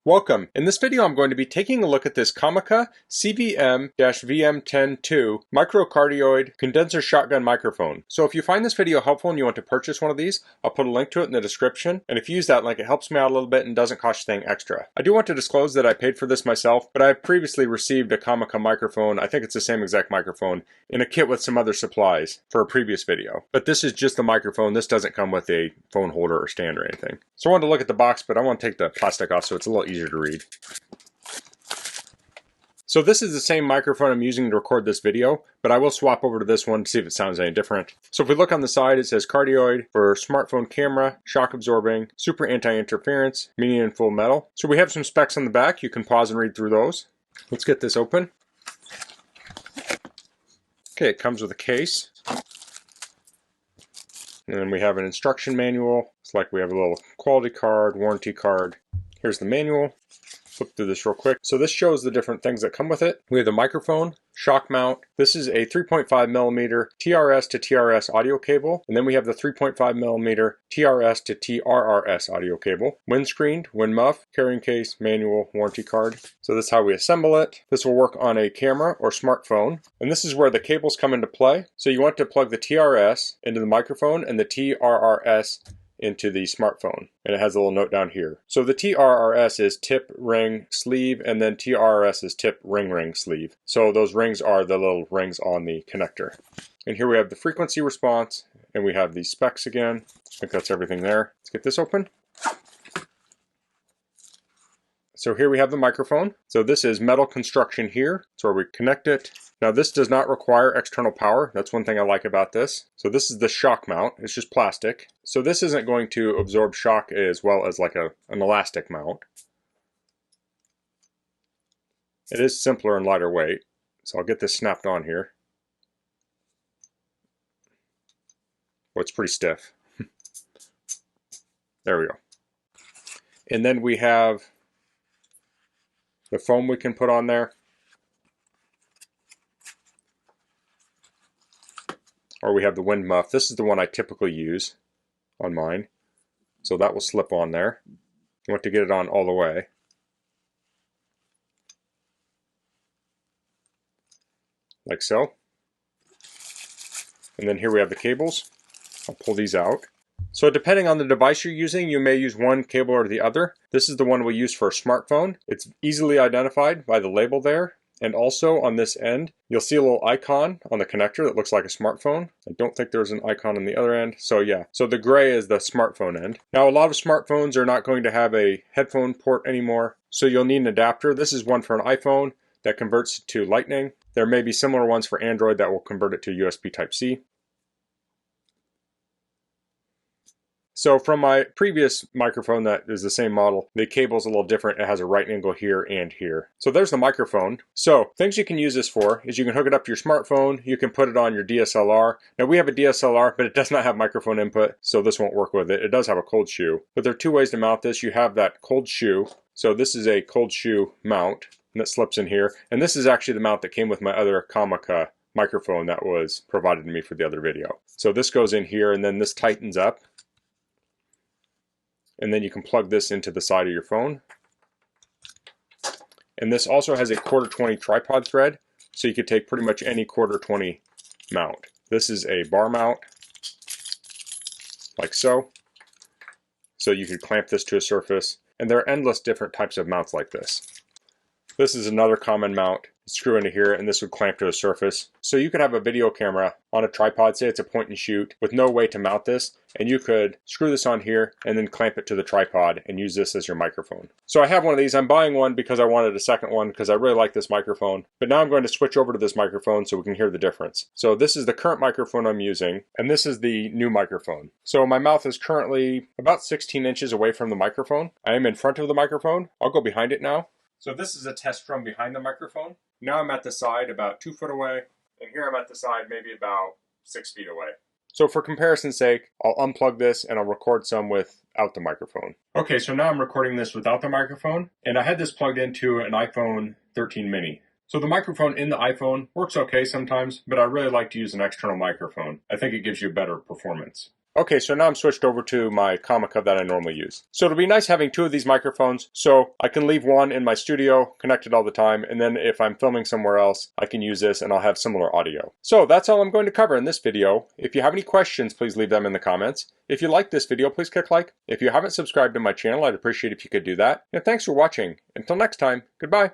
Welcome. In this video I'm going to be taking a look at this Comica CVM-VM10II microcardioid condenser shotgun microphone. So if you find this video helpful and you want to purchase one of these, I'll put a link to it in the description, and if you use that link it helps me out a little bit and doesn't cost you anything extra. I do want to disclose that I paid for this myself, but I have previously received a Comica microphone, I think it's the same exact microphone, in a kit with some other supplies for a previous video. But this is just the microphone, this doesn't come with a phone holder or stand or anything. So I wanted to look at the box, but I want to take the plastic off so it's a little easier to read. So this is the same microphone I'm using to record this video, but I will swap over to this one to see if it sounds any different. So if we look on the side, it says cardioid for smartphone camera, shock absorbing, super anti-interference, medium and full metal. So we have some specs on the back. You can pause and read through those. Let's get this open. Okay, it comes with a case. And then we have an instruction manual. It's like we have a little quality card, warranty card. Here's the manual. Flip through this real quick. So this shows the different things that come with it. We have the microphone, shock mount. This is a 3.5mm TRS to TRS audio cable. And then we have the 3.5mm TRS to TRRS audio cable. Windscreened, wind muff, carrying case, manual, warranty card. So this is how we assemble it. This will work on a camera or smartphone. And this is where the cables come into play. So you want to plug the TRS into the microphone and the TRRS into the smartphone, and it has a little note down here. So the TRRS is tip, ring, sleeve, and then TRRS is tip, ring, sleeve. So those rings are the little rings on the connector. And here we have the frequency response, and we have the specs again. I think that's everything there. Let's get this open. So here we have the microphone. So this is metal construction here. It's where we connect it. Now this does not require external power. That's one thing I like about this. So this is the shock mount. It's just plastic. So this isn't going to absorb shock as well as like an elastic mount. It is simpler and lighter weight. So I'll get this snapped on here. Well, it's pretty stiff. There we go. And then we have the foam we can put on there. Or we have the wind muff. This is the one I typically use on mine. So that will slip on there. You want to get it on all the way. Like so. And then here we have the cables. I'll pull these out. So depending on the device you're using, you may use one cable or the other. This is the one we use for a smartphone. It's easily identified by the label there. And also on this end, you'll see a little icon on the connector that looks like a smartphone. I don't think there's an icon on the other end. So yeah, so the gray is the smartphone end. Now a lot of smartphones are not going to have a headphone port anymore. So you'll need an adapter. This is one for an iPhone that converts to Lightning. There may be similar ones for Android that will convert it to USB Type-C. So from my previous microphone that is the same model, the cable's a little different. It has a right angle here and here. So there's the microphone. So things you can use this for is you can hook it up to your smartphone. You can put it on your DSLR. Now we have a DSLR, but it does not have microphone input, so this won't work with it. It does have a cold shoe. But there are two ways to mount this. You have that cold shoe. So this is a cold shoe mount, and that slips in here. And this is actually the mount that came with my other Comica microphone that was provided to me for the other video. So this goes in here, and then this tightens up. And then you can plug this into the side of your phone. And this also has a 1/4-20 tripod thread, so you could take pretty much any 1/4-20 mount. This is a bar mount, like so. So you could clamp this to a surface, and there are endless different types of mounts like this. This is another common mount. Screw into here, and this would clamp to a surface. So you could have a video camera on a tripod, say it's a point and shoot, with no way to mount this, and you could screw this on here and then clamp it to the tripod and use this as your microphone. So I have one of these. I'm buying one because I wanted a second one because I really like this microphone. But now I'm going to switch over to this microphone so we can hear the difference. So this is the current microphone I'm using, and this is the new microphone. So my mouth is currently about 16 inches away from the microphone. I am in front of the microphone. I'll go behind it now. So this is a test from behind the microphone. Now I'm at the side about 2 foot away, and here I'm at the side maybe about 6 feet away. So for comparison's sake, I'll unplug this and I'll record some without the microphone. Okay, so now I'm recording this without the microphone, and I had this plugged into an iPhone 13 mini. So the microphone in the iPhone works okay sometimes, but I really like to use an external microphone. I think it gives you better performance. Okay, so now I'm switched over to my Comica that I normally use. So it'll be nice having two of these microphones, so I can leave one in my studio connected all the time, and then if I'm filming somewhere else, I can use this and I'll have similar audio. So that's all I'm going to cover in this video. If you have any questions, please leave them in the comments. If you like this video, please click like. If you haven't subscribed to my channel, I'd appreciate if you could do that. And thanks for watching. Until next time, goodbye.